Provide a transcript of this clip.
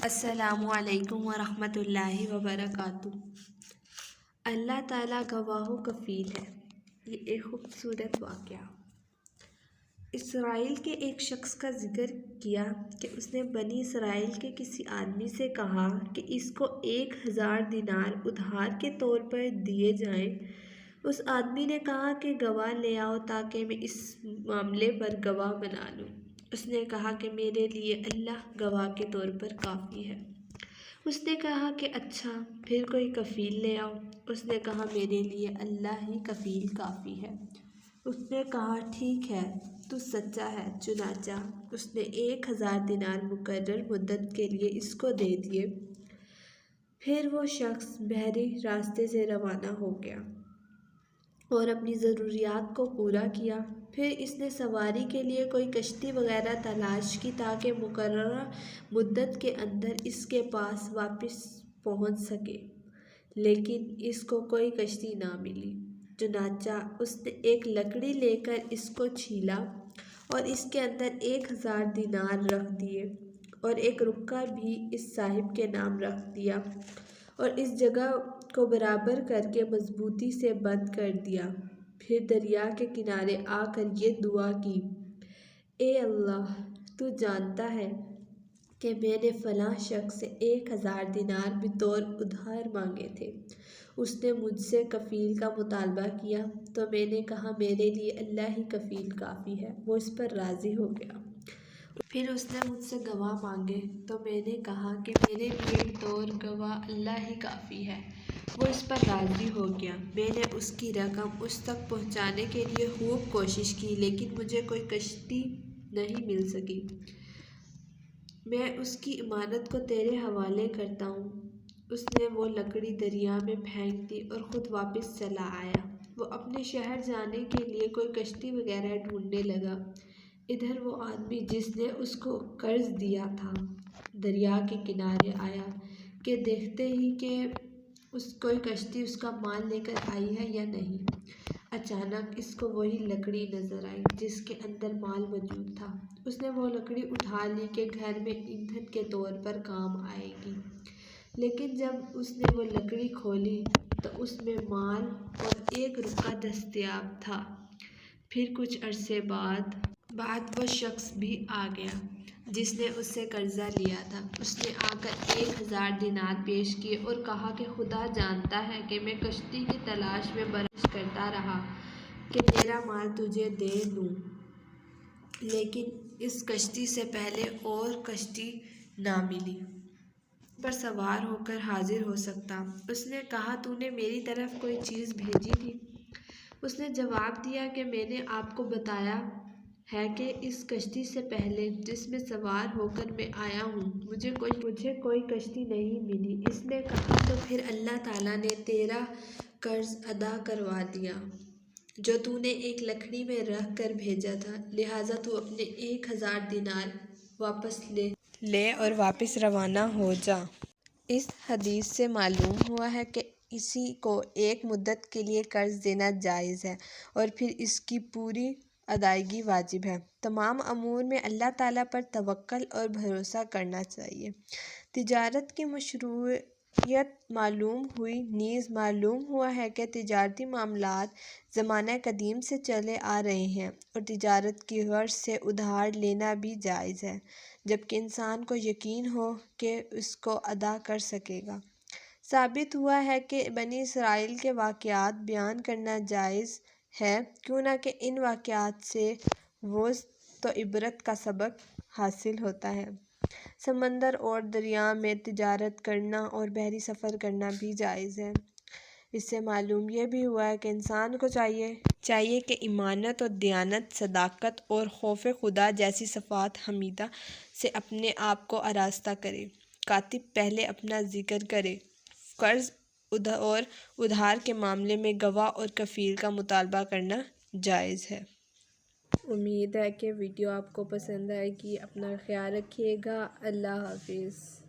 السلام علیکم ورحمۃ اللہ وبرکاتہ۔ اللہ تعالیٰ گواہ و کفیل ہے۔ یہ ایک خوبصورت واقعہ۔ اسرائیل کے ایک شخص کا ذکر کیا کہ اس نے بنی اسرائیل کے کسی آدمی سے کہا کہ اس کو 1000 دینار ادھار کے طور پر دیے جائیں۔ اس آدمی نے کہا کہ گواہ لے آؤ تاکہ میں اس معاملے پر گواہ بنا لوں۔ اس نے کہا کہ میرے لیے اللہ گواہ کے طور پر کافی ہے۔ اس نے کہا کہ اچھا، پھر کوئی کفیل لے آؤ۔ اس نے کہا میرے لیے اللہ ہی کفیل کافی ہے۔ اس نے کہا ٹھیک ہے، تو سچا ہے۔ چنانچہ اس نے 1000 دینار مقرر مدت کے لیے اس کو دے دیے۔ پھر وہ شخص بحری راستے سے روانہ ہو گیا اور اپنی ضروریات کو پورا کیا۔ پھر اس نے سواری کے لیے کوئی کشتی وغیرہ تلاش کی تاکہ مقررہ مدت کے اندر اس کے پاس واپس پہنچ سکے، لیکن اس کو کوئی کشتی نہ ملی۔ چنانچہ اس نے ایک لکڑی لے کر اس کو چھیلا اور اس کے اندر 1000 دینار رکھ دیے اور ایک رکا بھی اس صاحب کے نام رکھ دیا اور اس جگہ کو برابر کر کے مضبوطی سے بند کر دیا۔ پھر دریا کے کنارے آ کر یہ دعا کی، اے اللہ، تو جانتا ہے کہ میں نے فلاں شخص سے 1000 دینار بطور ادھار مانگے تھے۔ اس نے مجھ سے کفیل کا مطالبہ کیا تو میں نے کہا میرے لیے اللہ ہی کفیل کافی ہے۔ وہ اس پر راضی ہو گیا۔ پھر اس نے مجھ سے گواہ مانگے تو میں نے کہا کہ میرے لیے بطور گواہ اللہ ہی کافی ہے۔ وہ اس پر راضی ہو گیا۔ میں نے اس کی رقم اس تک پہنچانے کے لیے خوب کوشش کی، لیکن مجھے کوئی کشتی نہیں مل سکی۔ میں اس کی امانت کو تیرے حوالے کرتا ہوں۔ اس نے وہ لکڑی دریا میں پھینک دی اور خود واپس چلا آیا۔ وہ اپنے شہر جانے کے لیے کوئی کشتی وغیرہ ڈھونڈنے لگا۔ ادھر وہ آدمی جس نے اس کو قرض دیا تھا دریا کے کنارے آیا کہ دیکھتے ہی کہ کوئی کشتی اس کا مال لے کر آئی ہے یا نہیں۔ اچانک اس کو وہی لکڑی نظر آئی جس کے اندر مال موجود تھا۔ اس نے وہ لکڑی اٹھا لی کہ گھر میں ایندھن کے طور پر کام آئے گی، لیکن جب اس نے وہ لکڑی کھولی تو اس میں مال اور ایک رکا دستیاب تھا۔ پھر کچھ عرصے بعد وہ شخص بھی آ گیا جس نے اس سے قرضہ لیا تھا۔ اس نے آ کر 1000 دینار پیش کیے اور کہا کہ خدا جانتا ہے کہ میں کشتی کی تلاش میں برابر کرتا رہا کہ میرا مال تجھے دے دوں، لیکن اس کشتی سے پہلے اور کشتی نہ ملی پر سوار ہو کر حاضر ہو سکتا۔ اس نے کہا تو نے میری طرف کوئی چیز بھیجی تھی؟ اس نے جواب دیا کہ میں نے آپ کو بتایا ہے کہ اس کشتی سے پہلے جس میں سوار ہو کر میں آیا ہوں مجھے کوئی کشتی نہیں ملی۔ اس نے کہا تو پھر اللہ تعالیٰ نے تیرا قرض ادا کروا دیا جو تو نے ایک لکڑی میں رکھ کر بھیجا تھا، لہٰذا تو اپنے 1000 دینار واپس لے اور واپس روانہ ہو جا۔ اس حدیث سے معلوم ہوا ہے کہ کسی کو ایک مدت کے لیے قرض دینا جائز ہے اور پھر اس کی پوری ادائیگی واجب ہے۔ تمام امور میں اللہ تعالیٰ پر توکل اور بھروسہ کرنا چاہیے۔ تجارت کی مشروعیت معلوم ہوئی۔ نیز معلوم ہوا ہے کہ تجارتی معاملات زمانہ قدیم سے چلے آ رہے ہیں اور تجارت کی غرض سے ادھار لینا بھی جائز ہے، جبکہ انسان کو یقین ہو کہ اس کو ادا کر سکے گا۔ ثابت ہوا ہے کہ بنی اسرائیل کے واقعات بیان کرنا جائز ہے، کیوں نہ کہ ان واقعات سے وعظ و عبرت کا سبق حاصل ہوتا ہے۔ سمندر اور دریا میں تجارت کرنا اور بحری سفر کرنا بھی جائز ہے۔ اس سے معلوم یہ بھی ہوا ہے کہ انسان کو چاہیے کہ امانت اور دیانت، صداقت اور خوف خدا جیسی صفات حمیدہ سے اپنے آپ کو آراستہ کرے۔ کاتب پہلے اپنا ذکر کرے۔ قرض اور ادھار کے معاملے میں گواہ اور کفیل کا مطالبہ کرنا جائز ہے۔ امید ہے کہ ویڈیو آپ کو پسند آئے گی۔ اپنا خیال رکھیے گا۔ اللہ حافظ۔